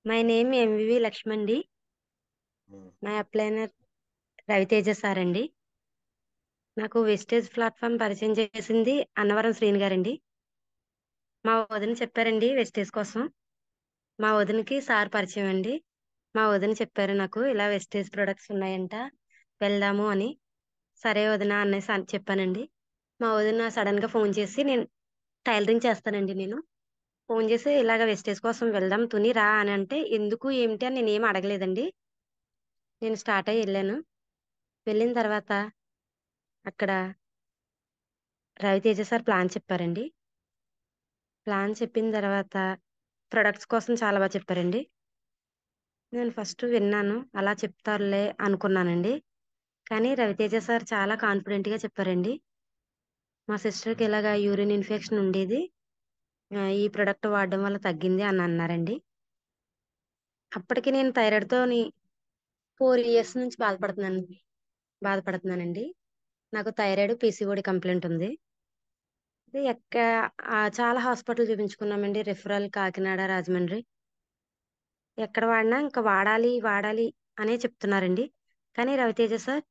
My name MVV Lakshmi అండి. హ్మ్. నా అప్లైనర్ రవితేజ సార్ అండి. నాకు వెస్టేజ్ ప్లాట్ఫామ్ పరిచయం చేసింది అన్నవరం శ్రీని గారండి. మా వదిన చెప్పారండి వెస్టేజ్ కోసం. మా వదినకి సార్ పరిచయం అండి. మా వదిన చెప్పారు నాకు ఇలా వెస్టేజ్ ప్రొడక్ట్స్ ఉన్నాయంట, వెళ్దాము అని. సరే వదిన అనేసి చెప్పానండి. మా వదిన సడన్ గా ఫోన్ చేసి, నేను టైలరింగ్ చేస్తానండి నేను. ఫోన్ చేసి ఇలాగ వెస్టేజ్ కోసం వెళ్దాం తుని రా అని అంటే, ఎందుకు ఏమిటి అని నేను ఏం అడగలేదండి. నేను స్టార్ట్ అయ్యి వెళ్ళాను. వెళ్ళిన తర్వాత అక్కడ రవితేజ సార్ ప్లాన్ చెప్పారండి. ప్లాన్ చెప్పిన తర్వాత ప్రొడక్ట్స్ కోసం చాలా బాగా చెప్పారండి. నేను ఫస్ట్ విన్నాను, అలా చెప్తారులే అనుకున్నానండి. కానీ రవితేజ సార్ చాలా కాన్ఫిడెంట్గా చెప్పారండి. మా సిస్టర్కి ఇలాగ యూరిన్ ఇన్ఫెక్షన్ ఉండేది, ఈ ప్రొడక్ట్ వాడడం వల్ల తగ్గింది అని అన్నారండి. అప్పటికి నేను థైరాయిడ్తోని 4 ఇయర్స్ నుంచి బాధపడుతున్నానండి. నాకు థైరాయిడ్ పీసీఓడి కంప్లైంట్ ఉంది. ఇది చాలా హాస్పిటల్ చూపించుకున్నామండి. రిఫరల్ కాకినాడ, రాజమండ్రి. ఎక్కడ వాడినా ఇంకా వాడాలి వాడాలి అనే చెప్తున్నారండి. కానీ రవితేజ సార్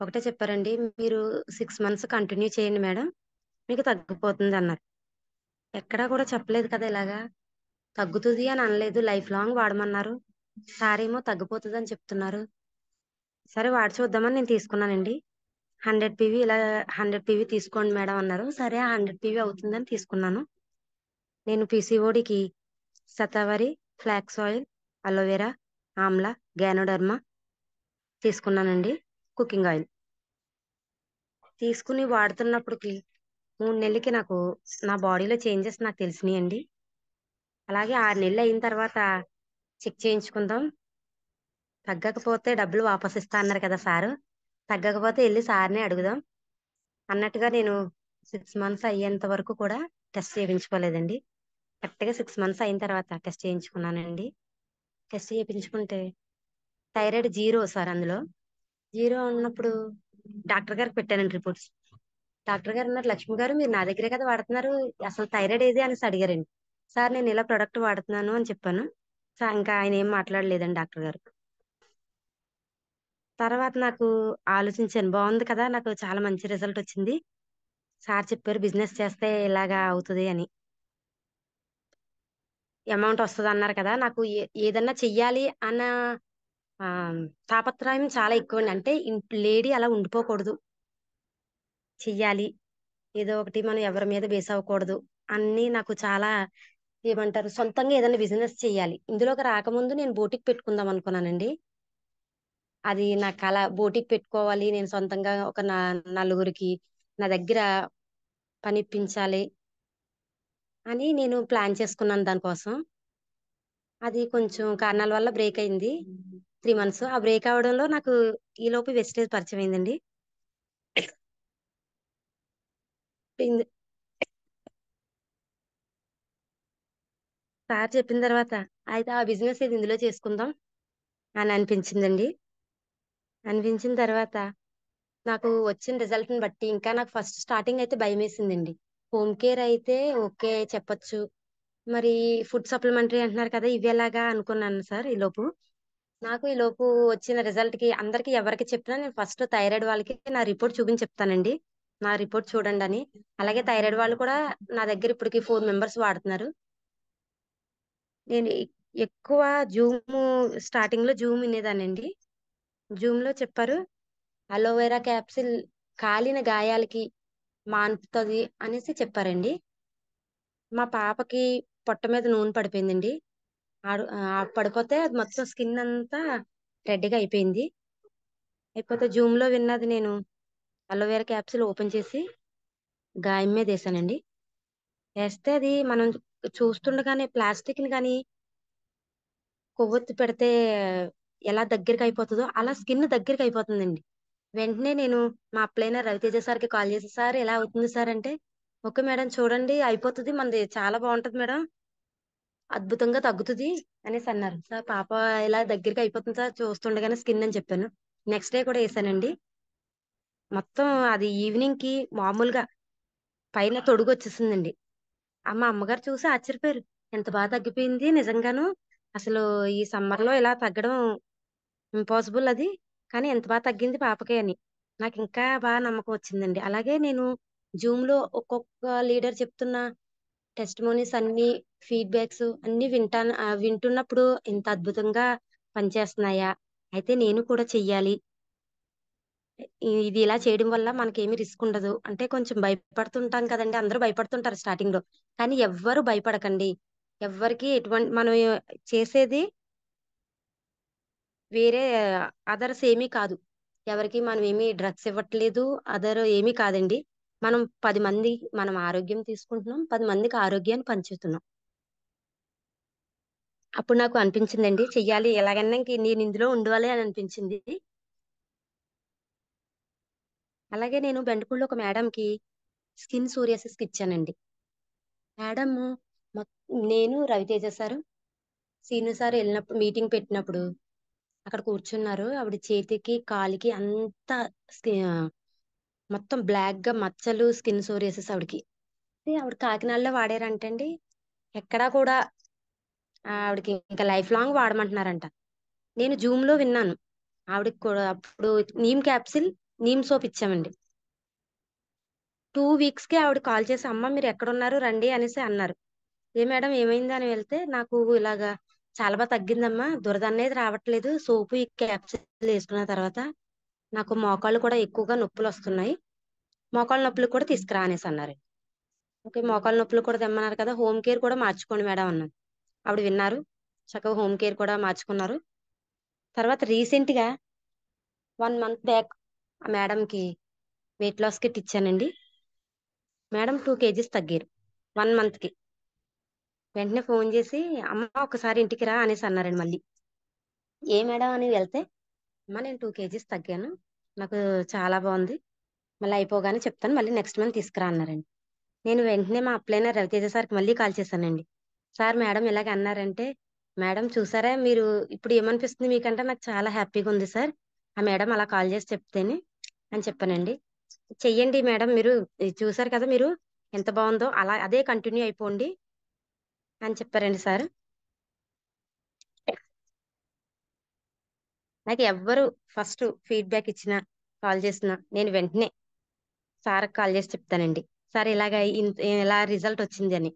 ఒకటే చెప్పారండి, మీరు 6 మంత్స్ కంటిన్యూ చేయండి మేడం, మీకు తగ్గిపోతుంది అన్నారు. ఎక్కడా కూడా చెప్పలేదు కదా ఇలాగా. తగ్గుతుంది అని అనలేదు, లైఫ్ లాంగ్ వాడమన్నారు. సారేమో తగ్గిపోతుంది అని చెప్తున్నారు. సరే వాడి చూద్దామని నేను తీసుకున్నానండి. 100 పీవీ ఇలా 100 పీవీ తీసుకోండి మేడం అన్నారు. సరే 100 పీవీ అవుతుందని తీసుకున్నాను. నేను పీసీఓడికి shatavari, flax oil, aloe vera, amla, ganoderma తీసుకున్నానండి. కుకింగ్ ఆయిల్ తీసుకుని వాడుతున్నప్పటికి 3 నెలలకి నాకు నా బాడీలో చేంజెస్ నాకు తెలిసినాయండి. అలాగే 6 నెలలు అయిన తర్వాత చెక్ చేయించుకుందాం, తగ్గకపోతే డబ్బులు వాపస్ ఇస్తా అన్నారు కదా సారు. తగ్గకపోతే వెళ్ళి సార్నే అడుగుదాం అన్నట్టుగా నేను 6 మంత్స్ అయ్యేంత వరకు కూడా టెస్ట్ చేయించుకోలేదండి. కరెక్ట్గా 6 మంత్స్ అయిన తర్వాత టెస్ట్ చేయించుకున్నానండి. టెస్ట్ చేయించుకుంటే థైరాయిడ్ జీరో సార్ అందులో. జీరో ఉన్నప్పుడు డాక్టర్ గారికి పెట్టానండి రిపోర్ట్స్. డాక్టర్ గారు అన్నారు, లక్ష్మి గారు మీరు నా దగ్గరే కదా వాడుతున్నారు, అసలు థైరాయిడ్ ఏది అనేసి అడిగారండి. సార్ నేను ఇలా ప్రొడక్ట్ వాడుతున్నాను అని చెప్పాను. సార్ ఇంకా ఆయన ఏం మాట్లాడలేదండి డాక్టర్ గారు. తర్వాత నాకు ఆలోచించాను, బాగుంది కదా, నాకు చాలా మంచి రిజల్ట్ వచ్చింది. సార్ చెప్పారు బిజినెస్ చేస్తే ఇలాగా అవుతుంది అని, అమౌంట్ వస్తుంది అన్నారు కదా. నాకు ఏదన్నా చెయ్యాలి అన్న ఆ, తాపత్రయం చాలా ఎక్కువ అండి. అంటే లేడీ అలా ఉండిపోకూడదు, చెయ్యాలి ఏదో ఒకటి, మనం ఎవరి మీద బేస్ అవ్వకూడదు అన్ని నాకు చాలా, ఏమంటారు, సొంతంగా ఏదైనా బిజినెస్ చెయ్యాలి. ఇందులోకి రాకముందు నేను బోటిక్ పెట్టుకుందాం అనుకున్నానండి. అది నా కళ, బోటిక్ పెట్టుకోవాలి నేను సొంతంగా, ఒక నలుగురికి నా దగ్గర పనిప్పించాలి అని నేను ప్లాన్ చేసుకున్నాను దానికోసం. అది కొంచెం కారణాల వల్ల బ్రేక్ అయింది. 3 మంత్స్ ఆ బ్రేక్ అవడంలో నాకు ఈలోపు వెస్టేజ్ పరిచయం అయిందండి. సార్ చెప్పిన తర్వాత అయితే ఆ బిజినెస్ ఇది ఇందులో చేసుకుందాం అని అనిపించిందండి. అనిపించిన తర్వాత నాకు వచ్చిన రిజల్ట్ ని బట్టి ఇంకా నాకు ఫస్ట్ స్టార్టింగ్ అయితే భయం వేసిందండి. హోమ్ కేర్ అయితే ఓకే చెప్పొచ్చు, మరి ఫుడ్ సప్లిమెంటరీ అంటున్నారు కదా, ఇవి ఎలాగా అనుకున్నాను సార్. ఈ లోపు వచ్చిన రిజల్ట్ కి అందరికి ఎవరికి చెప్పినా నేను ఫస్ట్ థైరాయిడ్ వాళ్ళకి నా రిపోర్ట్ చూపించి చెప్తానండి, నా రిపోర్ట్ చూడండి అని. అలాగే థైరాయిడ్ వాళ్ళు కూడా నా దగ్గర ఇప్పటికి 4 మెంబర్స్ వాడుతున్నారు. నేను ఎక్కువ జూమ్, స్టార్టింగ్ లో జూమ్ వినేదానండి. జూమ్ లో చెప్పారు అలోవెరా క్యాప్సిల్ కాలిన గాయాలకి మాన్పుతుంది అనేసి చెప్పారండి. మా పాపకి పొట్ట మీద నూనె పడిపోయిందండి. పడిపోతే అది మొత్తం స్కిన్ అంతా రెడ్గా అయిపోయింది. అయిపోతే జూమ్ లో విన్నది నేను అలోవెరా క్యాప్సిల్ ఓపెన్ చేసి గాయం మీద వేసానండి. వేస్తే అది మనం చూస్తుండగానే ప్లాస్టిక్ ని కానీ కొవ్వొత్తి పెడితే ఎలా దగ్గరికి అయిపోతుందో అలా స్కిన్ దగ్గరికి అయిపోతుందండి. వెంటనే నేను మా అప్లైనర్ రవితేజ సార్కి కాల్ చేసి, సార్ ఎలా అవుతుంది సార్ అంటే, ఓకే మేడం చూడండి అయిపోతుంది, మనది చాలా బాగుంటది మేడం, అద్భుతంగా తగ్గుతుంది అనేసి అన్నారు. సార్ పాప ఇలా దగ్గరికి అయిపోతుంది సార్ చూస్తుండగానే స్కిన్ అని చెప్పాను. నెక్స్ట్ డే కూడా వేసానండి. మొత్తం అది ఈవినింగ్ కి మామూలుగా పైన తొడుగు వచ్చేసిందండి. మా అమ్మగారు చూసి ఆశ్చర్యపోయారు, ఎంత బాగా తగ్గిపోయింది నిజంగాను, అసలు ఈ సమ్మర్ లో ఇలా తగ్గడం ఇంపాసిబుల్ అది. కానీ ఎంత బాగా తగ్గింది పాపకి అని నాకు ఇంకా బాగా నమ్మకం వచ్చిందండి. అలాగే నేను జూమ్ లో ఒక్కొక్క లీడర్ చెప్తున్న టెస్టిమోనీస్ అన్ని, ఫీడ్‌బ్యాక్స్ అన్నీ వింటున్నప్పుడు ఇంత అద్భుతంగా పనిచేస్తున్నాయా? అయితే నేను కూడా చెయ్యాలి. ఇది ఇలా చేయడం వల్ల మనకేమి రిస్క్ ఉండదు. అంటే కొంచెం భయపడుతుంటాం కదండీ! అందరూ భయపడుతుంటారు స్టార్టింగ్‌లో. కానీ ఎవ్వరు భయపడకండి. ఎవ్వరికీ మనం చేసేది వేరే అదర్స్ ఏమీ కాదు. ఎవరికీ మనం ఏమి డ్రగ్స్ ఇవ్వట్లేదు. ఏమీ కాదండి. మనం 10 మంది మనం ఆరోగ్యం తీసుకుంటున్నాం. 10 మందికి ఆరోగ్యాన్ని పంచుతున్నాం. అప్పుడు నాకు అనిపించిందండి చెయ్యాలి ఎలాగన్నా ఇంక నేను ఇందులో ఉండాలి అని అనిపించింది. అలాగే నేను బెండపూడిలో ఒక మేడంకి స్కిన్ సోరియాసిస్‌కి ఇచ్చానండి. మేడము మొత్ నేను, రవితేజ సారు, సీను సార్ ఎళ్ళినప్పుడు మీటింగ్ పెట్టినప్పుడు అక్కడ కూర్చున్నారు. ఆవిడ చేతికి, కాలికి అంతా మొత్తం బ్లాక్‌గా మచ్చలు, స్కిన్ సోరియాసిస్ ఆవిడకి. ఆవిడ కాకినాడలో వాడారంటండి. ఎక్కడా కూడా ఆవిడకి ఇంకా లైఫ్ లాంగ్ వాడమంటున్నారంట. నేను జూమ్‌లో విన్నాను. ఆవిడకి కూడా అప్పుడు నీమ్ క్యాప్సిల్, నీమ్ సోప్ ఇచ్చామండి. 2 వీక్స్‌కే ఆవిడ కాల్ చేసి, "అమ్మ మీరెక్కడున్నారు రండి" అనేసి అన్నారు. "ఏ మేడం ఏమైంది?" అని వెళ్తే, "నాకు ఇలాగా చాలా తగ్గిందమ్మా. దురదనేది రావట్లేదు. సోపు, ఈ క్యాప్సూల్ యేసుకున్న తర్వాత నాకు మోకాళ్ళు కూడా ఎక్కువగా నొప్పులొస్తున్నాయి. మోకాళ్ళ నొప్పులు కూడా తీసుకురా" అనేసి అన్నారు. ఓకే. మోకాళ్ళ నొప్పులు కూడా తెమ్మన్నారు కదా! హోమ్ కేర్ కూడా మార్చుకోండి మేడం అన్నాను. ఆవిడ విన్నారు. చక్కగా హోమ్ కేర్ కూడా మార్చుకున్నారు. తర్వాత రీసెంట్‌గా 1 మంత్ బ్యాక్ ఆ మేడంకి వెయిట్ లాస్ కిట్ ఇచ్చానండి. మేడం 2 కేజీస్ తగ్గారు 1 మంత్‌కి. వెంటనే ఫోను చేసి, "అమ్మ ఒకసారి ఇంటికి రా" అనేసి అన్నారండి మళ్ళీ. "ఏ మేడం" అని వెళ్తే, "అమ్మ నేను 2 కేజీస్ తగ్గాను. నాకు చాలా బావుంది. మళ్ళీ అయిపోగానే చెప్తాను. మళ్ళీ నెక్స్ట్ మంత్ తీసుకురా" అన్నారండి. నేను వెంటనే మా అప్లైనర్ రవితేజ సార్‌కి మళ్ళీ కాల్ చేశానండి. "సార్ మేడం ఇలాగ అన్నారంటే" "మేడం చూసారా మీరు ఇప్పుడు ఏమనిపిస్తుంది మీకంటే నాకు చాలా హ్యాపీగా ఉంది సార్. ఆ మేడం అలా కాల్ చేసి చెప్తేనే" అని చెప్పానండి. "చెయ్యండి మేడం మీరు ఇది చూసారు కదా మీరు ఎంత బావుందో అలా అదే కంటిన్యూ అయిపోండి" అని చెప్పారండి సారు. నాకు ఎవ్వరు ఫస్ట్ ఫీడ్‌బ్యాక్ ఇచ్చినా, కాల్ చేసినా నేను వెంటనే సార్‌కి కాల్ చేసి చెప్తానండి. సార్ ఇలాగ ఇలా రిజల్ట్ వచ్చింది అని.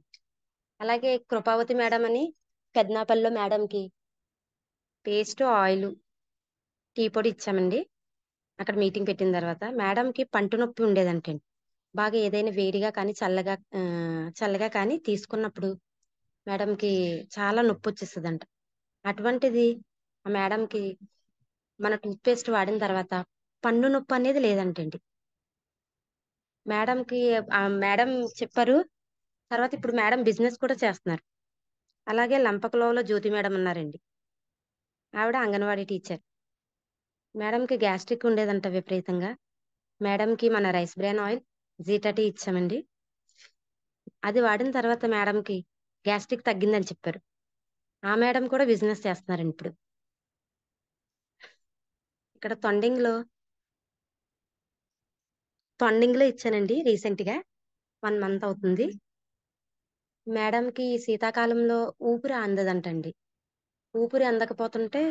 అలాగే కృపావతి మేడం అని పెదనాపల్లిలో మేడంకి పేస్ట్, ఆయిలు, టీ పొడి ఇచ్చామండి. అక్కడ మీటింగ్ పెట్టిన తర్వాత మేడంకి పంటి నొప్పి ఉండేదంటండి. బాగా ఏదైనా వేడిగా కానీ, చల్లగా కానీ తీసుకున్నప్పుడు మేడంకి చాలా నొప్పొచ్చేస్తదంట. అటువంటిది ఆ మేడంకి మన టూత్ పేస్ట్ వాడిన తర్వాత పన్ను నొప్పనేది లేదంటండి. మేడంకి మేడం చెప్పారు. తర్వాత ఇప్పుడు మేడం బిజినెస్ కూడా చేస్తున్నారు. అలాగే లంపకలోలో జ్యోతి మేడం ఉన్నారండి. ఆవిడ అంగన్వాడీ టీచర్. మేడంకి గ్యాస్ట్రిక్ ఉండేదంట విపరీతంగా. మేడంకి మన rice bran oil, zeta tea ఇచ్చామండి. అది వాడిన తర్వాత మేడంకి గ్యాస్ట్రిక్ తగ్గిందని చెప్పారు. ఆ మేడం కూడా బిజినెస్ చేస్తున్నారండి ఇప్పుడు. ఇక్కడ తొండింగ్‌లో ఇచ్చానండి రీసెంట్‌గా. 1 మంత్ అవుతుంది. మేడంకి శీతాకాలంలో ఊపిరి అందదంటండి. ఊపిరి అందకపోతుంటే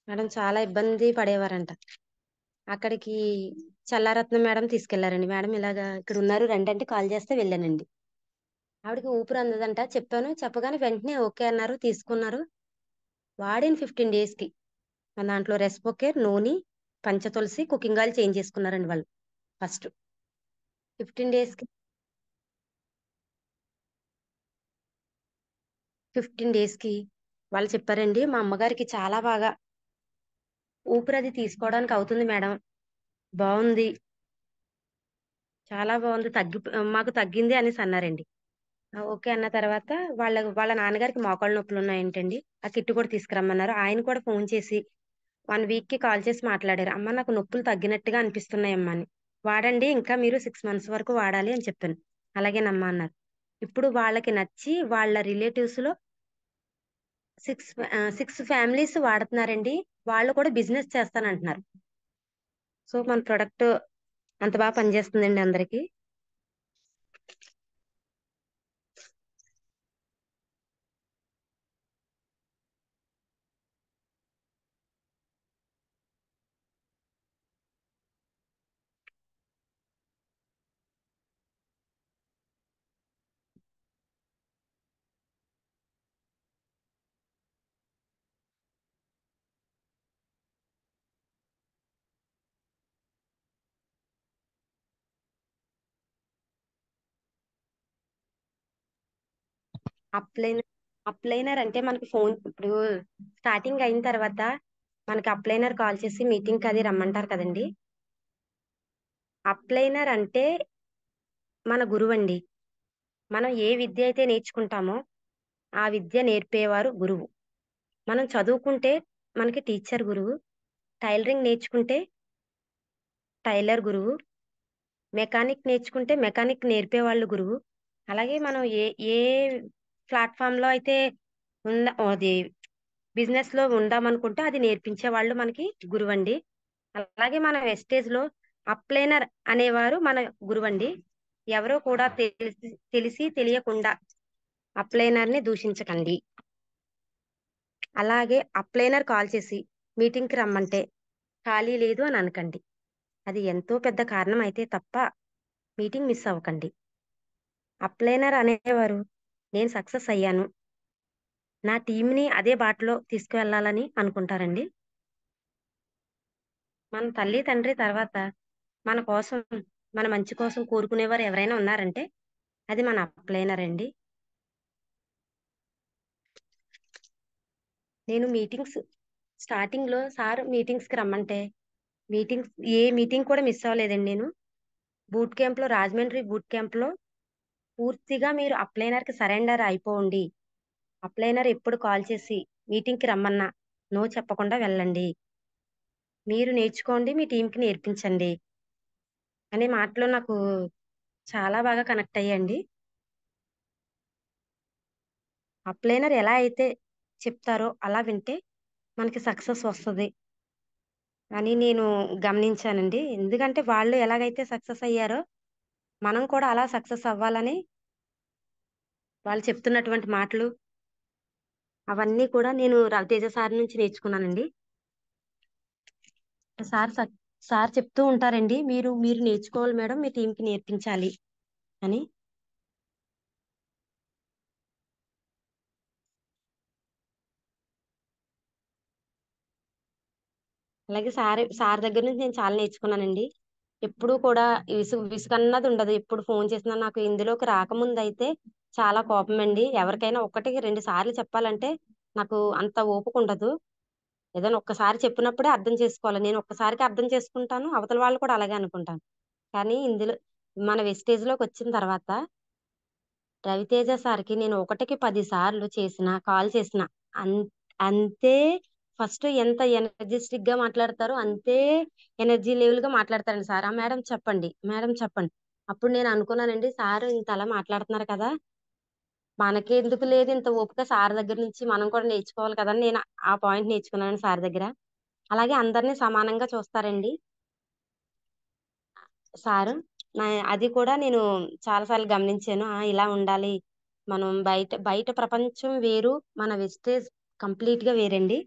మేడం చాలా ఇబ్బంది పడేవారంట. అక్కడికి చల్లారత్నం మేడం తీసుకెళ్లారండి. మేడం ఇలాగా ఇక్కడున్నారు రండంటే కాల్ చేస్తే వెళ్ళానండి. ఆవిడకి ఊపిరి అందదంట చెప్పాను. చెప్పగానే వెంటనే ఓకే అన్నారు. తీసుకున్నారు. వాడిన 15 డేస్‌కి మన దాంట్లో రెస్పోకేర్, నోని, పంచతులసి, కుకింగ్ ఆయిల్ చేంజ్ చేసుకున్నారండి వాళ్ళు ఫస్ట్. 15 డేస్‌కి 15 డేస్‌కి వాళ్ళు చెప్పారండి, "మా అమ్మగారికి చాలా బాగా ఊపిరది తీసుకోవడానికి అవుతుంది మేడం. బావుంది. చాలా బావుంది. మాకు తగ్గింది" అనేసి అన్నారండి. ఓకే అన్న తర్వాత వాళ్ళ నాన్నగారికి మోకాళ్ళ నొప్పులున్నాయంటండి. ఆ కిట్ కూడా తీసుకురమ్మన్నారు. ఆయన కూడా ఫోను చేసి 1 వీక్‌కి కాల్ చేసి మాట్లాడారు. "అమ్మ నాకు నొప్పులు తగ్గినట్టుగా అనిపిస్తున్నాయమ్మా" అని. "వాడండి ఇంకా మీరు 6 మంత్స్ వరకు వాడాలి" అని చెప్పాను. "అలాగేనమ్మా" అన్నారు. ఇప్పుడు వాళ్ళకి నచ్చి వాళ్ళ రిలేటివ్స్‌లో 6 ఫ్యామిలీస్ వాడుతున్నారండి. వాళ్ళు కూడా బిజినెస్ చేస్తానంటున్నారు. సో, మన ప్రొడక్ట్ అంత పనిచేస్తుందండి అందరికి. అప్లైనర్ అప్లైనర్ అంటే మనకి ఫోన్ ఇప్పుడు స్టార్టింగ్ అయిన తర్వాత మనకి అప్లైనర్ కాల్ చేసి మీటింగ్ అది రమ్మంటారు కదండి. అప్లైనర్ అంటే మన గురువండి. మనం ఏ విద్య అయితే నేర్చుకుంటామో ఆ విద్య నేర్పేవారు గురువు. మనం చదువుకుంటే మనకి టీచర్ గురువు. టైలరింగ్ నేర్చుకుంటే టైలర్ గురువు. మెకానిక్ నేర్చుకుంటే మెకానిక్ నేర్పేవాళ్ళు గురువు. అలాగే మనం ఏ ఏ ప్లాట్‌ఫార్మ్‌లో అయితే అది బిజినెస్‌లో ఉందామనుకుంటే అది నేర్పించే వాళ్ళు మనకి గురువండి. అలాగే మన వెస్టేజ్‌లో అప్లైనర్ అనేవారు మన గురువండి. ఎవరో కూడా తెలిసి తెలియకుండా అప్లైనర్‌ని దూషించకండి. అలాగే అప్లైనర్ కాల్ చేసి మీటింగ్‌కి రమ్మంటే ఖాళీ లేదు అని అనకండి. అది ఎంతో పెద్ద కారణం అయితే తప్ప మీటింగ్ మిస్ అవ్వకండి. అప్లైనర్ అనేవారు నేను సక్సెస్ అయ్యాను. నా టీమ్‌ని అదే బాటలో తీసుకువెళ్ళాలని అనుకుంటారండి. మన తల్లి, తండ్రి తర్వాత మన కోసం, మన మంచి కోసం కోరుకునేవారు ఎవరైనా ఉన్నారంటే అది మన అప్లైనర్ అండి. నేను స్టార్టింగ్‌లో సార్ మీటింగ్స్‌కి రమ్మంటే మీటింగ్స్ ఏ మీటింగ్ కూడా మిస్ అవ్వలేదండి నేను. రాజమండ్రి బూట్ క్యాంప్‌లో పూర్తిగా మీరు అప్లైనర్‌కి సరెండర్ అయిపోండి. అప్లైనర్ ఎప్పుడు కాల్ చేసి మీటింగ్‌కి రమ్మన్నా నో చెప్పకుండా వెళ్ళండి. మీరు నేర్చుకోండి. మీ టీమ్‌కి నేర్పించండి. అనే మాటలు నాకు చాలా బాగా కనెక్ట్ అయ్యాయండి. అప్లైనర్ ఎలా అయితే చెప్తారో అలా వింటే మనకి సక్సెస్ వస్తది అని నేను గమనించానండి. ఎందుకంటే వాళ్ళు ఎలాగైతే సక్సెస్ అయ్యారో మనం కూడా అలా సక్సెస్ అవ్వాలని వాళ్ళు చెప్తున్నటువంటి మాటలు అవన్నీ కూడా నేను రవితేజ సార్ నుంచి నేర్చుకున్నానండి. సార్ సక్ సార్ చెప్తూ ఉంటారండి. మీరు మీరు నేర్చుకోవాలి మేడం. మీ టీమ్‌కి నేర్పించాలి అని. అలాగే సార్ దగ్గర నుంచి నేను చాలా నేర్చుకున్నానండి. ఎప్పుడూ కూడా విసుగన్నది ఉండదు. ఎప్పుడు ఫోన్ చేసినా నాకు ఇందులోకి రాకముందయితే చాలా కోపమండి. ఎవరికైనా ఒకటికి 2 సార్లు చెప్పాలంటే నాకు అంత ఓపిక ఉండదు. ఏదైనా ఒక్కసారి చెప్పినప్పుడే అర్థం చేసుకోవాలి. నేను ఒక్కసారికే అర్థం చేసుకుంటాను. అవతల వాళ్ళు కూడా అలాగే అనుకుంటాను. కానీ ఇందులో మన వెస్టేజ్‌లోకొచ్చిన తర్వాత రవితేజ సార్‌కి నేను ఒకటికి 10 సార్లు కాల్ చేసినా అన్ అంతే ఫస్ట్ ఎంత ఎనర్జిస్టిక్‌గా మాట్లాడతారో అంతే ఎనర్జీ లెవెల్‌గా మాట్లాడతారండి సార్. మేడం చెప్పండి. మేడం చెప్పండి. అప్పుడు నేను అనుకున్నానండి సారు ఇంతలా మాట్లాడుతున్నారు కదా! మనకెందుకు లేదు ఇంత ఓపిక సార్ దగ్గర నుంచి మనం కూడా నేర్చుకోవాలి కదా! అని నేను ఆ పాయింట్ నేర్చుకున్నాను సార్ దగ్గర. అలాగే అందరిని సమానంగా చూస్తారండి సారు. నా అది కూడా నేను చాలా సార్లు గమనించాను. ఇలా ఉండాలి. మనం బయట బయట ప్రపంచం వేరు. మన వెస్టేజ్ కంప్లీట్‌గా వేరండి.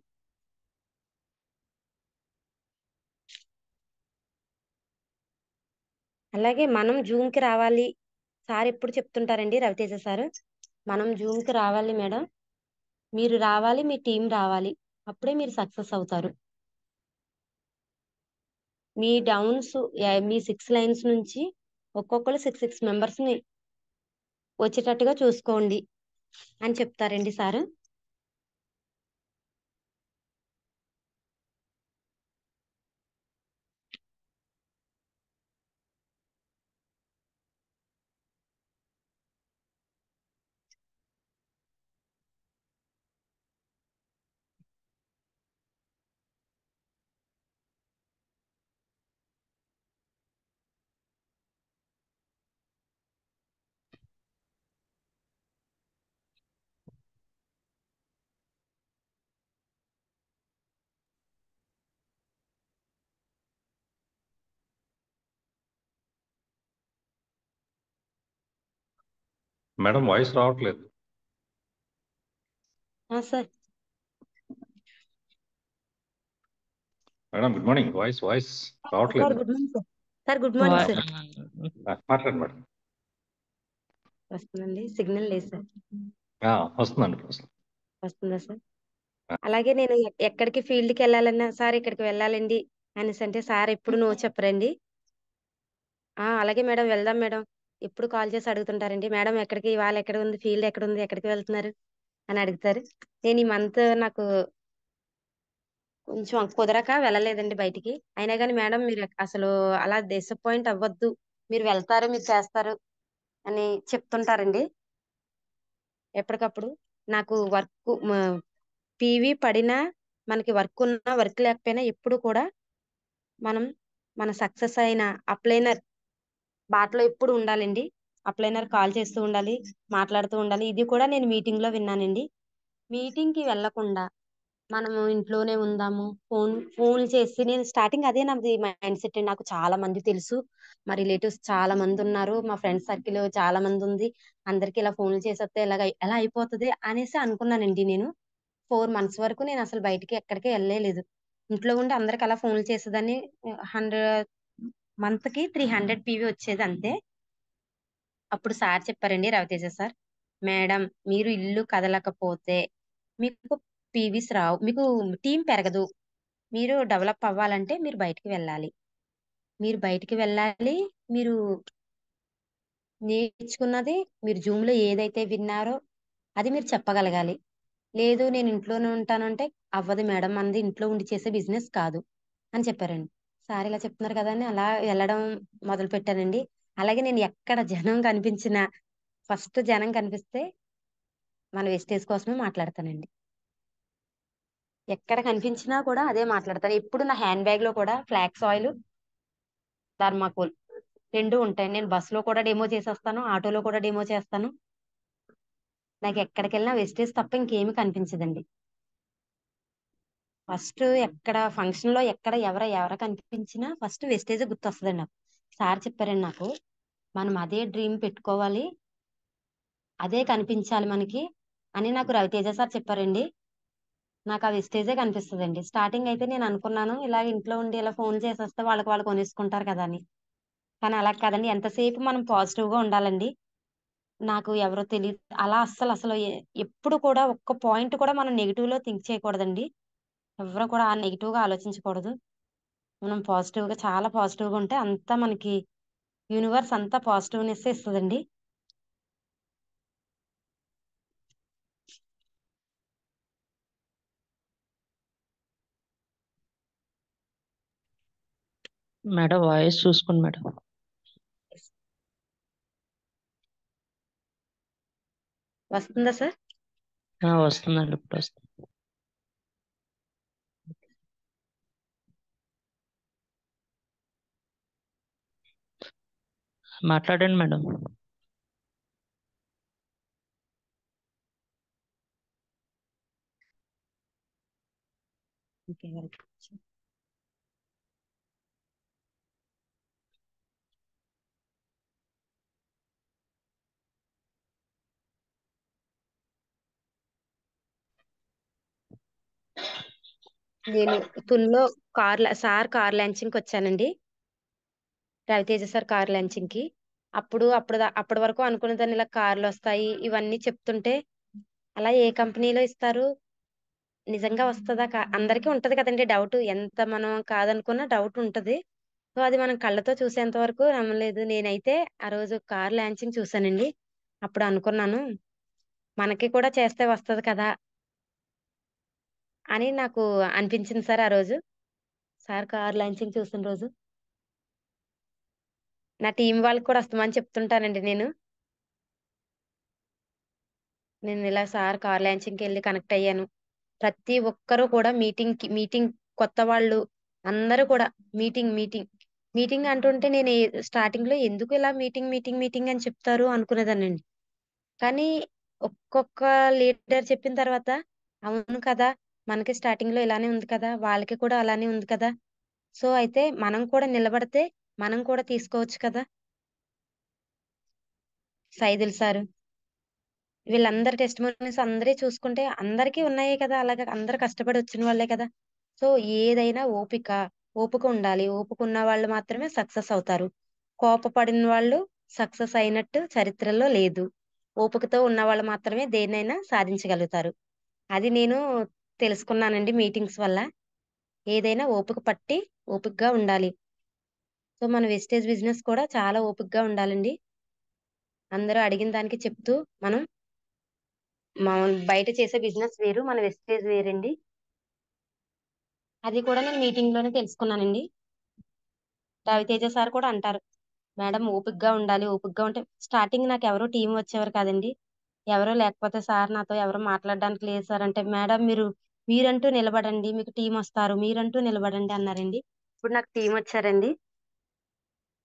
అలాగే మనం జూమ్‌కి రావాలి. సార్ ఎప్పుడు చెప్తుంటారండి రవితేజ సారు. మనం జూమ్‌కి రావాలి మేడం. మీరు రావాలి. మీ టీమ్ రావాలి. అప్పుడే మీరు సక్సెస్ అవుతారు. మీ 6 లైన్స్ నుంచి ఒక్కొక్కళ్ళు 6 మెంబర్స్‌ని వచ్చేటట్టుగా చూసుకోండి అని చెప్తారండి సారు. మేడం వాయిస్ రావట్లేదు. Sir. Madam good morning. Voice sir రావట్లేదు. Good morning sir. Sir good morning sir. మాట్లాడండి మేడం. వస్తుందండి. సిగ్నల్ లేదు సార్. వస్తుందండి వస్తుంది. వస్తుందా సార్? అలాగే నేను ఎక్కడికి ఫీల్డ్‌కెళ్ళాలన్నా సార్ ఇక్కడికి వెళ్ళాలండి అనేసంటే సార్ ఎప్పుడు నో చెప్పరండి. అలాగే మేడం వెళ్దాం మేడం. ఎప్పుడు కాల్ చేసి అడుగుతుంటారండి, మేడం ఎక్కడికి, ఇవాళ ఎక్కడ ఉంది, ఫీల్డ్ ఎక్కడ ఉంది, ఎక్కడికి వెళ్తున్నారు అని అడుగుతారు. నేను ఈ మంత్ నాకు కొంచెం కుదరక వెళ్ళలేదండి బయటికి. అయినా కానీ మేడం మీరు అసలు అలా డిసప్పాయింట్ అవ్వద్దు, మీరు వెళ్తారు, మీరు చేస్తారు అని చెప్తుంటారండి ఎప్పటికప్పుడు. నాకు వర్క్ పీవీ పడినా, మనకి వర్క్ ఉన్నా వర్క్ లేకపోయినా ఎప్పుడు కూడా మనం మన సక్సెస్ అయిన అప్లైనర్ బాటలో ఎప్పుడు ఉండాలండి. అప్లైనర్ కాల్ చేస్తూ ఉండాలి, మాట్లాడుతూ ఉండాలి. ఇది కూడా నేను మీటింగ్ లో విన్నానండి. మీటింగ్ కి వెళ్లకుండా మనము ఇంట్లోనే ఉందాము, ఫోన్ చేసి, నేను స్టార్టింగ్ అదే నాది మైండ్ సెట్ అండి. నాకు చాలా మంది తెలుసు, మా రిలేటివ్స్ చాలా మంది ఉన్నారు, మా ఫ్రెండ్స్ సర్కిల్ చాలా మంది ఉంది, అందరికి ఇలా ఫోన్లు చేసేస్తే ఎలా అయిపోతుంది అనేసి అనుకున్నానండి. నేను 4 months వరకు నేను అసలు బయటికి ఎక్కడికి వెళ్ళలేదు. ఇంట్లో ఉండి అందరికి అలా ఫోన్లు చేసేదాన్ని. 100 మంత్ కి 300 పీవీ వచ్చేది అంతే. అప్పుడు సార్ చెప్పారండి, రవితేజ సార్, మేడం మీరు ఇల్లు కదలకపోతే మీకు పీవీస్ రావు, మీకు టీం పెరగదు, మీరు డెవలప్ అవ్వాలంటే మీరు బయటికి వెళ్ళాలి, మీరు బయటికి వెళ్ళాలి, మీరు నేర్చుకున్నది, మీరు జూమ్ లో ఏదైతే విన్నారో అది మీరు చెప్పగలగాలి. లేదు నేను ఇంట్లోనే ఉంటానంటే అవ్వదు మేడం, మనది ఇంట్లో ఉండి చేసే బిజినెస్ కాదు అని చెప్పారండి. సార్ ఇలా చెప్తున్నారు కదా అని అలా వెళ్ళడం మొదలు పెట్టానండి. అలాగే నేను ఎక్కడ జనం కనిపించినా, ఫస్ట్ జనం కనిపిస్తే మన వెస్టేజ్ కోసమే మాట్లాడతానండి. ఎక్కడ కనిపించినా కూడా అదే మాట్లాడతాను. ఎప్పుడు నా హ్యాండ్ బ్యాగ్ లో కూడా ఫ్లాక్స్ ఆయిల్, థర్మాకోల్ రెండు ఉంటాయి. నేను బస్సులో కూడా డెమో చేసేస్తాను, ఆటోలో కూడా డెమో చేస్తాను. నాకు ఎక్కడికి వెళ్ళినా వెస్టేజ్ తప్ప ఇంకేమీ కనిపించదండి. ఫస్ట్ ఎక్కడ ఫంక్షన్ లో ఎక్కడ ఎవర కనిపించినా ఫస్ట్ వెస్టేజ్ గుర్తొస్తుందండి నాకు. సార్ చెప్పారండి నాకు, మనం అదే డ్రీమ్ పెట్టుకోవాలి, అదే కనిపించాలి మనకి అని నాకు రవితేజ సార్ చెప్పారండి. నాకు ఆ వెస్టేజే కనిపిస్తుందండి. స్టార్టింగ్ అయితే నేను అనుకున్నాను, ఇలా ఇంట్లో ఉండి ఇలా ఫోన్ చేసేస్తే వాళ్ళకి వాళ్ళు కొనేసుకుంటారు కదా అని. కానీ అలా కాదండి, ఎంతసేపు మనం పాజిటివ్ గా ఉండాలండి. నాకు ఎవరో తెలియదు అలా అస్సలు ఎప్పుడు కూడా ఒక్క పాయింట్ కూడా మనం నెగిటివ్ లో థింక్ చేయకూడదండి. ఎవరు కూడా ఆ నెగిటివ్ గా ఆలోచించకూడదు. మనం పాజిటివ్ గా, చాలా పాజిటివ్ గా ఉంటే అంతా మనకి యూనివర్స్ అంతా పాజిటివ్నెస్ ఇస్తుందండి. మేడం వాయిస్ చూసుకోండి మేడం. వస్తుందా సార్? వస్తుందండి, ఇప్పుడు వస్తుంది. మాట్లాడండి మేడం. Okay, welcome. నేను తుల్లో కార్ లాంచింగ్ వచ్చానండి. రవితేజ సార్ కార్ లాంచింగ్ కి. అప్పటి వరకు అనుకున్న దాన్ని, ఇలా కార్లు వస్తాయి ఇవన్నీ చెప్తుంటే, అలా ఏ కంపెనీలో ఇస్తారు, నిజంగా వస్తుందా, అందరికీ ఉంటది కదండి డౌట్, ఎంత మనం కాదనుకున్నా డౌట్ ఉంటది. సో అది మనం కళ్ళతో చూసేంత వరకు నమ్మలేదు. నేనైతే ఆ రోజు కార్ లాంచింగ్ చూసానండి. అప్పుడు అనుకున్నాను, మనకి కూడా చేస్తే వస్తది కదా అని నాకు అనిపించింది సార్ ఆ రోజు. సార్ కార్ లాంచింగ్ చూసిన రోజు నా టీం వాళ్ళకి కూడా వస్తామని చెప్తుంటానండి నేను. నేను ఇలా సార్ కార్ లాంచింగ్కి వెళ్ళి కనెక్ట్ అయ్యాను. ప్రతి ఒక్కరూ కూడా మీటింగ్ కొత్త వాళ్ళు అందరూ కూడా మీటింగ్ మీటింగ్ మీటింగ్ అంటుంటే, నేను స్టార్టింగ్ లో ఎందుకు ఇలా మీటింగ్ మీటింగ్ మీటింగ్ అని చెప్తారు అనుకునేదానండి. కానీ ఒక్కొక్క లీడర్ చెప్పిన తర్వాత, అవును కదా, మనకి స్టార్టింగ్ లో ఇలానే ఉంది కదా, వాళ్ళకి కూడా అలానే ఉంది కదా, సో అయితే మనం కూడా నిలబడితే మనం కూడా తీసుకోవచ్చు కదా. సైదుల్ సారు, వీళ్ళందరి టెస్టిమోనీస్ అందరి చూసుకుంటే అందరికీ ఉన్నాయే కదా, అలాగే అందరు కష్టపడి వచ్చిన వాళ్ళే కదా. సో ఏదైనా ఓపిక ఉండాలి. ఓపిక ఉన్న వాళ్ళు మాత్రమే సక్సెస్ అవుతారు. కోపపడిన వాళ్ళు సక్సెస్ అయినట్టు చరిత్రలో లేదు. ఓపికతో ఉన్న వాళ్ళు మాత్రమే దేన్నైనా సాధించగలుగుతారు. అది నేను తెలుసుకున్నానండి మీటింగ్స్ వల్ల. ఏదైనా ఓపిక పట్టి ఓపికగా ఉండాలి. సో మన వెస్టేజ్ బిజినెస్ కూడా చాలా ఓపికగా ఉండాలండి. అందరూ అడిగిన దానికి చెప్తూ మనం బయట చేసే బిజినెస్ వేరు, మన వెస్టేజ్ వేరండి. అది కూడా నేను మీటింగ్ లోనే తెలుసుకున్నానండి. రవితేజ సార్ కూడా అంటారు, మేడం ఓపిక్గా ఉండాలి, ఓపిక్గా ఉంటే. స్టార్టింగ్ నాకు ఎవరో టీం వచ్చేవారు కాదండి. ఎవరో లేకపోతే సార్ నాతో ఎవరో మాట్లాడడానికి లేదు సార్ అంటే, మేడం మీరంటూ నిలబడండి, మీకు టీం వస్తారు, మీరంటూ నిలబడండి అన్నారండి. ఇప్పుడు నాకు టీం వచ్చారండి.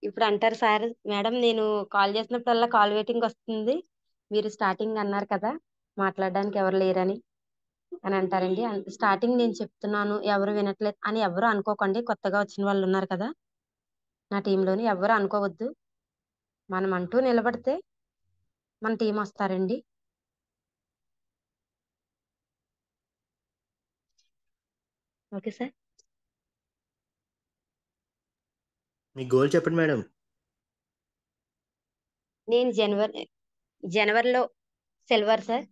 ఇప్పుడు అంటారు సార్, మేడం నేను కాల్ చేసినప్పుడల్లా కాల్ వెయిటింగ్ వస్తుంది, మీరు స్టార్టింగ్ అన్నారు కదా మాట్లాడడానికి ఎవరు లేరని అని అంటారండి. స్టార్టింగ్ నేను చెప్తున్నాను ఎవరు వినట్లేదు అని ఎవరు అనుకోకండి. కొత్తగా వచ్చిన వాళ్ళు ఉన్నారు కదా నా టీంలోని, ఎవరు అనుకోవద్దు. మనం అంటూ నిలబడితే మన టీం వస్తారండి. Okay sir. మీ గోల్ చెప్పండి మేడం. నేను జనవరిలో సిల్వర్ సార్.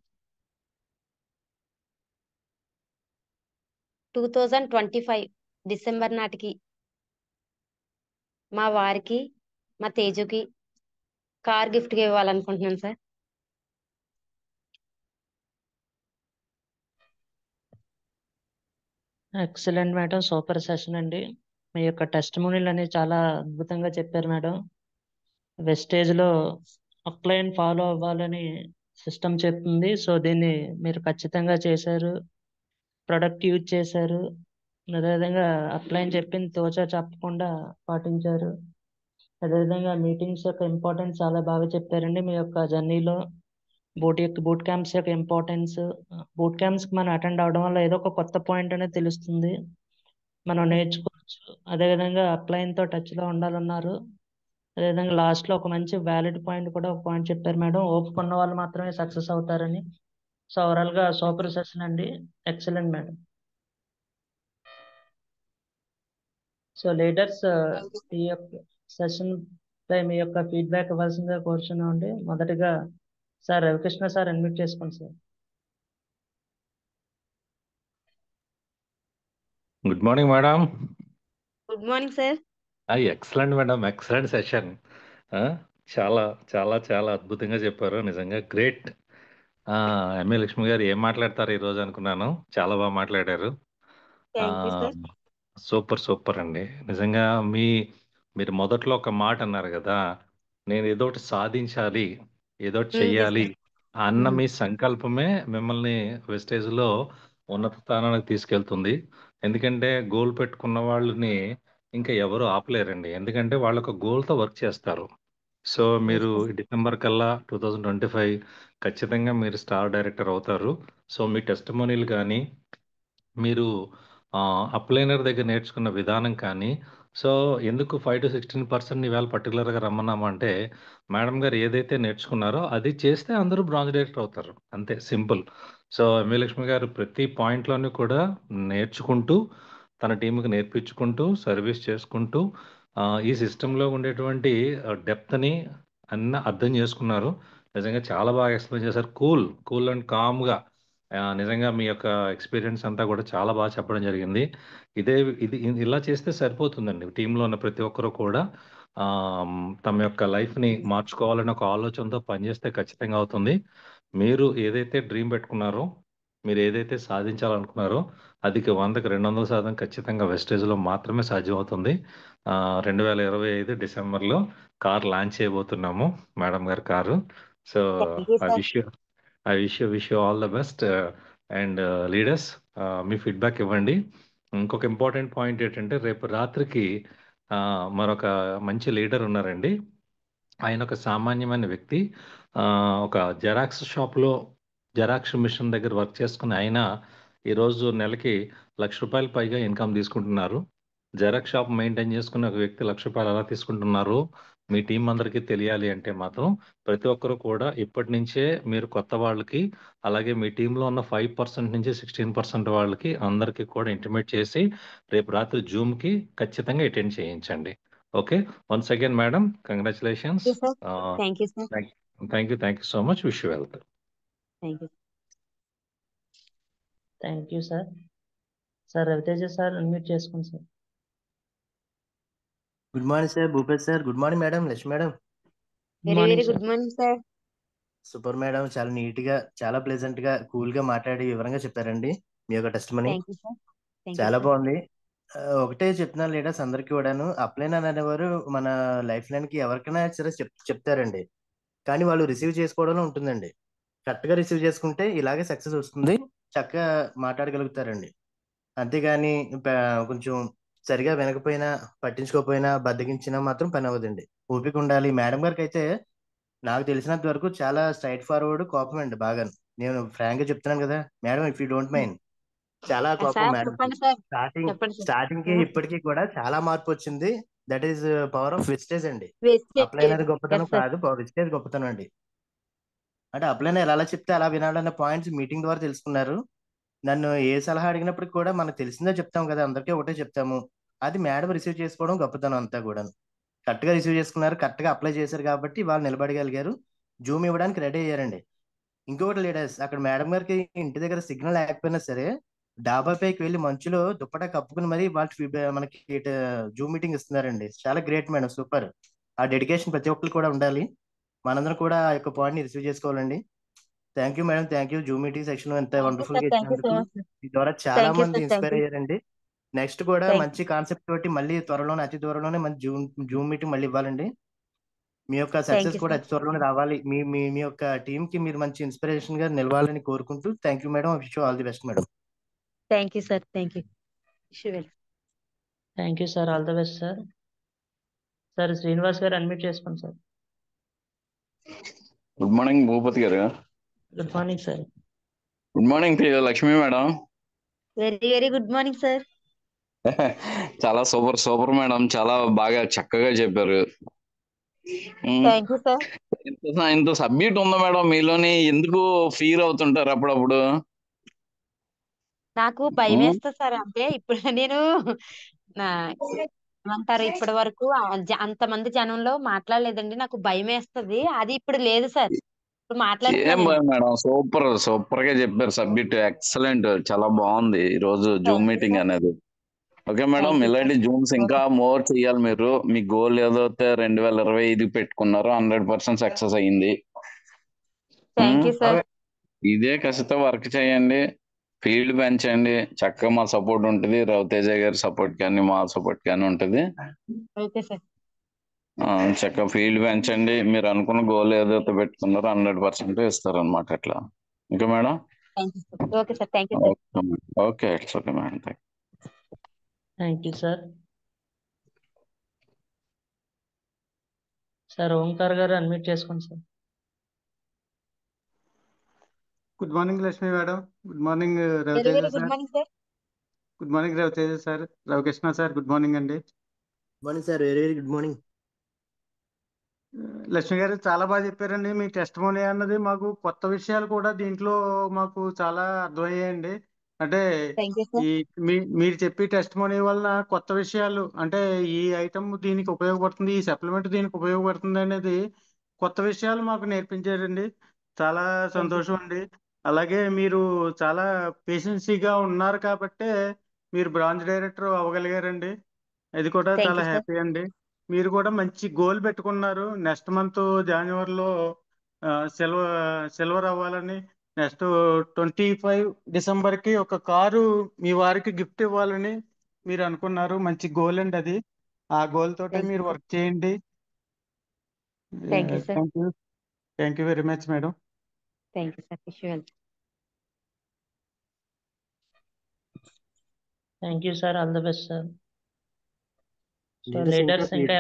2025 డిసెంబర్ నాటికి మా వారికి, మా తేజుకి కార్ గిఫ్ట్గా ఇవ్వాలనుకుంటున్నాను sir. Excellent madam, super session అండి. మీ యొక్క టెస్టిమోనియల్ అనేది చాలా అద్భుతంగా చెప్పారు మేడం. వెస్టేజ్లో అప్లైన్ ఫాలో అవ్వాలని సిస్టమ్ చెప్తుంది. సో దీన్ని మీరు ఖచ్చితంగా చేశారు, ప్రొడక్ట్ యూజ్ చేశారు, అదేవిధంగా అప్లైన్ చెప్పింది తోచా చెప్పకుండా పాటించారు. అదేవిధంగా మీటింగ్స్ యొక్క ఇంపార్టెన్స్ చాలా బాగా చెప్పారండి. మీ యొక్క జర్నీలో బూట్ క్యాంప్స్ యొక్క ఇంపార్టెన్స్, బూట్ క్యాంప్స్కి మనం అటెండ్ అవడం వల్ల ఏదో ఒక కొత్త పాయింట్ అనేది తెలుస్తుంది, మనం నేర్చుకోవచ్చు. అదేవిధంగా అప్లైన్తో టచ్లో ఉండాలన్నారు. అదేవిధంగా లాస్ట్లో ఒక మంచి వ్యాలిడ్ పాయింట్ కూడా ఒక పాయింట్ చెప్పారు మేడం, ఓపిక ఉన్న వాళ్ళు మాత్రమే సక్సెస్ అవుతారని. సో ఓవరాల్గా సూపర్ సెషన్ అండి, ఎక్సలెంట్ మేడం. సో లీడర్స్ ఈ యొక్క సెషన్ పై మీ యొక్క ఫీడ్బ్యాక్ ఇవ్వాల్సిందిగా కోరుచున్నామండి. మొదటిగా సార్ రవికృష్ణ సార్ అడ్మిట్ చేసుకోండి sir. Good morning madam. Good morning sir. Excellent madam, excellent session. చాలా చాలా చాలా అద్భుతంగా చెప్పారు, నిజంగా గ్రేట్. ఎంఏ లక్ష్మి గారు ఏం మాట్లాడతారు ఈరోజు అనుకున్నాను, చాలా బాగా మాట్లాడారు. Thank you sir. Super super అండి. నిజంగా మీరు మొదట్లో ఒక మాట అన్నారు కదా, నేను ఏదో ఒకటి సాధించాలి, ఏదో ఒకటి చెయ్యాలి అన్న మీ సంకల్పమే మిమ్మల్ని వెస్టేజ్లో ఉన్నత స్థానానికి తీసుకెళ్తుంది. ఎందుకంటే గోల్ పెట్టుకున్న వాళ్ళని ఇంకా ఎవరు ఆపలేరండి, ఎందుకంటే వాళ్ళు ఒక గోల్తో వర్క్ చేస్తారు. సో మీరు డిసెంబర్ కల్లా 2025 ఖచ్చితంగా మీరు స్టార్ డైరెక్టర్ అవుతారు. సో మీ టెస్టిమోనియల్ కానీ, మీరు అప్లైనర్ దగ్గర నేర్చుకున్న విధానం కానీ, సో ఎందుకు 5 to 16% ఇవాళ పర్టికులర్గా రమ్మన్నామంటే, మేడం గారు ఏదైతే నేర్చుకున్నారో అది చేస్తే అందరూ బ్రాంజ్ డైరెక్టర్ అవుతారు, అంతే సింపుల్. సో ఎంఏ లక్ష్మి గారు ప్రతి పాయింట్లోనూ కూడా నేర్చుకుంటూ, తన టీంకి నేర్పించుకుంటూ, సర్వీస్ చేసుకుంటూ, ఈ సిస్టంలో ఉండేటువంటి డెప్త్ని అర్థం చేసుకున్నారు. నిజంగా చాలా బాగా ఎక్స్ప్లెయిన్ చేశారు, కూల్ అండ్ కామ్గా. నిజంగా మీ యొక్క ఎక్స్పీరియన్స్ అంతా కూడా చాలా బాగా చెప్పడం జరిగింది. ఇదే ఇది ఇలా చేస్తే సరిపోతుందండి. టీంలో ఉన్న ప్రతి ఒక్కరు కూడా తమ యొక్క లైఫ్ని మార్చుకోవాలని ఒక ఆలోచనతో పనిచేస్తే ఖచ్చితంగా అవుతుంది. మీరు ఏదైతే డ్రీమ్ పెట్టుకున్నారో, మీరు ఏదైతే సాధించాలనుకున్నారో అది 100కి 200% ఖచ్చితంగా వెస్టేజ్లో మాత్రమే సాధ్యమవుతుంది. 2025 డిసెంబర్లో కార్ లాంచ్ చేయబోతున్నాము, మేడం గారి car. So wish you all the best. And leaders, me feedback ఇవ్వండి. ఇంకొక ఇంపార్టెంట్ పాయింట్ ఏంటంటే, రేపు రాత్రికి మరొక మంచి లీడర్ ఉన్నారండి. ఆయన ఒక సామాన్యమైన వ్యక్తి, ఒక జెరాక్స్ షాప్లో జెరాక్స్ మిషన్ దగ్గర వర్క్ చేసుకుని ఆయన ఈరోజు నెలకి ₹1,00,000 పైగా ఇన్కమ్ తీసుకుంటున్నారు. జెరాక్స్ షాప్ మెయింటైన్ చేసుకునే ఒక వ్యక్తి ₹1,00,000 ఎలా తీసుకుంటున్నారు మీ టీం అందరికీ తెలియాలి అంటే మాత్రం ప్రతి ఒక్కరు కూడా ఇప్పటి నుంచే మీరు కొత్త వాళ్ళకి, అలాగే మీ టీంలో ఉన్న 5% నుంచి 16% వాళ్ళకి అందరికీ కూడా ఇంటిమేట్ చేసి రేపు రాత్రి జూమ్కి ఖచ్చితంగా అటెండ్ చేయించండి. Okay, once again madam, congratulations. Thank you sir. Thank you so much. Wish you well. Thank you sir. Sir Raviteja sir unmute చేసుకోండి sir. Good morning sir, Bhupesh sir. Good morning madam, Lakshmi madam. Good very very morning sir. Good morning sir. Super madam, చాలా neat గా, చాలా pleasant గా, cool గా మాట్లాడి వివరంగా చెప్పారండి మీ యొక్క test money. Thank you sir. Thank you చాలా సార్. బాగుంది. ఒకటే చెప్తున్నాను లీడర్స్ అందరికీ కూడాను, అప్లైన్ అనేవారు మన లైఫ్ లైన్ కి ఎవరికైనా సరే చెప్తారండి. కానీ వాళ్ళు రిసీవ్ చేసుకోవడంలో ఉంటుందండి. కరెక్ట్ గా రిసీవ్ చేసుకుంటే ఇలాగే సక్సెస్ వస్తుంది, చక్కగా మాట్లాడగలుగుతారండి. అంతేగాని కొంచెం సరిగా వినకపోయినా, పట్టించుకోకపోయినా, బద్దకించినా మాత్రం పని అవ్వదండి. ఓపిక ఉండాలి. మేడం గారికి అయితే నాకు తెలిసినంత వరకు చాలా స్ట్రైట్ ఫార్వర్డ్ కోపం అండి బాగా. నేను ఫ్రాంక్ గా చెప్తున్నాను కదా madam, if you don't mind. చాలా కోపం సార్ మేడం. చెప్పండి సార్. స్టార్టింగ్ చెప్పండి సార్. స్టార్టింగ్ కి ఇప్పటికీ కూడా చాలా మార్పు వచ్చింది. దట్ ఈస్ పవర్ ఆఫ్ విస్టేజ్ అండి. వేస్టేజ్. అప్లైనర్ గొప్పతనం ఎస్ సార్. కాదు, విస్టేజ్ గొప్పతనం అండి. అంటే అప్లైనర్ ఎలా చెప్తే అలా వినాలన్న పాయింట్స్ మీటింగ్ ద్వారా తెలుసుకున్నారు. నన్ను ఏ సలహా అడిగినప్పటికి కూడా మనకు తెలిసిందే చెప్తాం కదా, అందరికీ ఒకటే చెప్తాము. అది మేడం రిసీవ్ చేసుకోవడం గొప్పతనం అంతా కూడా. కరెక్ట్ గా రిసీవ్ చేసుకున్నారు, కరెక్ట్ గా అప్లై చేశారు కాబట్టి వాళ్ళు నిలబడగలిగారు, జూమ్ ఇవ్వడానికి రెడీ అయ్యారండి. ఇంకొకటి లీడర్స్, అక్కడ మేడం గారికి ఇంటి దగ్గర సిగ్నల్ లేకపోయినా సరే డాబా పైకి వెళ్ళి మంచులో దుప్పటా కప్పుకుని మరీ మనకి జూమ్ మీటింగ్ ఇస్తున్నారండి. చాలా గ్రేట్ మేడం, సూపర్. ఆ డెడికేషన్ ప్రతి ఒక్కరు కూడా ఉండాలి. మనందరం కూడా ఆ యొక్క పాయింట్ ని రిసీవ్ చేసుకోవాలండి. Thank you madam, thank you. Zoom meeting section ఎంత థ్యాంక్ యూ వండర్ఫుల్ సార్. గా థ్యాంక్ యూ సో ఇచ్చినందుకు. మచ్. మీ ద్వారా చాలా థ్యాంక్ యూ మంది సార్. Thank inspire you. అయ్యారండి. నెక్స్ట్ కూడా థ్యాంక్ మంచి కాన్సెప్ట్ తోటి మళ్ళీ త్వరలోనే, అతి త్వరలోనే మంచి జూమ్ మీటింగ్ మళ్ళీ ఇవ్వాలండి. మీ యొక్క థ్యాంక్ సక్సెస్ యూ కూడా సార్. అతి త్వరలోనే రావాలి. మీ మీ మీ యొక్క టీమ్ కి మీరు మంచి ఇన్స్పిరేషన్ గా నిలవాలని కోరుకుంటూ, thank you madam. Wish all the best madam. Thank you sir. Thank you. Sure. Thank you sir. All the best sir. Sir Srinivas గారు అడ్మిట్ చేసుకోండి సార్. గుడ్ మార్నింగ్ భూపతి గారు. Good morning sir. Good morning Lakshmi madam. Very very good morning sir. చాలా super super madam, చాలా బాగా చక్కగా చెప్పారు. Thank you sir. ఇంత subject ఉందా మేడం మీలోని? ఎందుకు ఫీల్ అవుతుంటారు అప్పుడప్పుడు? నాకు భయం వేస్తుంది సార్. అంటే ఇప్పుడు నేను నా ఏమంటారు, ఇప్పటి వరకు అంతమంది జనంలో మాట్లాడలేదండి. నాకు భయం వేస్తుంది. అది ఇప్పుడు లేదు సార్. ఇప్పుడు ఏం మాట్లాడుతున్నానండి. భయం మేడం, సూపర్ సూపర్ గా చెప్పారు. సబ్జెక్ట్ ఎక్సలెంట్, చాలా బాగుంది ఈ రోజు zoom thank you meeting sir. అనేది. Okay madam, thank you sir. ఇలాంటి జూమ్స్ ఇంకా మోర్ చేయాలి మీరు. మీ గోల్ ఏదైతే 2025 పెట్టుకున్నారో 100% సక్సెస్ అయ్యింది. Thank you sir. ఇదే కసితో వర్క్ చేయండి, ఫీల్డ్ పెంచండి. చక్కగా మా సపోర్ట్ ఉంటుంది, రవితేజ గారి సపోర్ట్ కానీ మా సపోర్ట్ కానీ ఉంటుంది. Okay sir. చక్కగా ఫీల్డ్ పెంచండి. మీరు అనుకున్న గోల్ ఏదైతే పెట్టుకున్నారో 100% ఇస్తారనమాట అట్లా. ఇంకా madam? Thank you sir. Okay sir. Thank you sir. Okay, it's okay madam. Thank you sir. Sir Omkar garu admit చేసుకోండి sir. Good morning Lakshmi madam. Good morning very Raviteja very good sir. Morning sir. Good morning Raviteja sir. Ravikrishna sir, good morning అండి. Morning sir, very very good morning. Lakshmi garu చాలా బాగా చెప్పారండి. మీ test Moni అన్నది మాకు కొత్త విషయాలు కూడా దీంట్లో మాకు చాలా అర్థమయ్యాయండి. అంటే థ్యాంక్ యూ సార్. ఈ మీరు చెప్పి టెస్ట్ మోనీ వలన కొత్త విషయాలు, అంటే ఈ ఐటమ్ దీనికి ఉపయోగపడుతుంది, ఈ సప్లిమెంట్ దీనికి ఉపయోగపడుతుంది అనేది కొత్త విషయాలు మాకు నేర్పించారండి. చాలా థ్యాంక్ యూ సంతోషం సార్. అండి. అలాగే మీరు చాలా పేషెన్సీగా ఉన్నారు కాబట్టే మీరు బ్రాంచ్ డైరెక్టర్ అవ్వగలిగారండి. అది కూడా థ్యాంక్ చాలా యూ సార్. హ్యాపీ అండి. మీరు కూడా మంచి గోల్ పెట్టుకున్నారు. నెక్స్ట్ మంత్ జనవరిలో సిల్వర్ సిల్వర్ అవ్వాలని, నెక్స్ట్ 25 డిసెంబర్కి ఒక కారు మీ వారికి గిఫ్ట్ ఇవ్వాలని మీరు అనుకున్నారు. మంచి గోల్ అండి అది. ఆ గోల్ తోటే థ్యాంక్ యూ మీరు సార్. వర్క్ చేయండి. Thank you sir. Thank you. Thank you very much madam. Thank you sir. Visual. Thank you sir. All the best sir. So Leaders leaders ఇంకా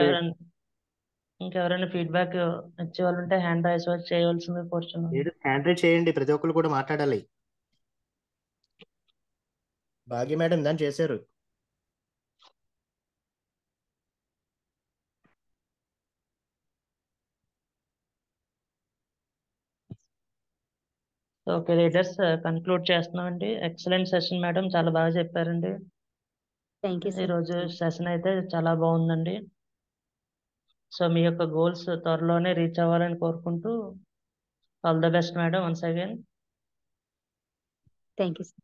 ఇంకెవరైనా ఫీడ్బ్యాక్ ఇచ్చే వాళ్ళు ఉంటే హ్యాండ్ రైస్ చేయవలసింది కోరుచున్నాను. leaders hand raise చేయండి, ప్రతి ఒక్కరు కూడా మాట్లాడాలి. భాగ్య మేడం దాన్ని చేశారు. ఓకే లీడర్స్, కన్క్లూడ్ చేస్తున్నామండి. ఎక్సలెంట్ సెషన్ మేడం, చాలా బాగా చెప్పారండి. Thank you sir. ఈరోజు సెషన్ అయితే చాలా బాగుందండి. సో మీ యొక్క గోల్స్ త్వరలోనే రీచ్ అవ్వాలని కోరుకుంటూ all the best madam once again. Thank you sir.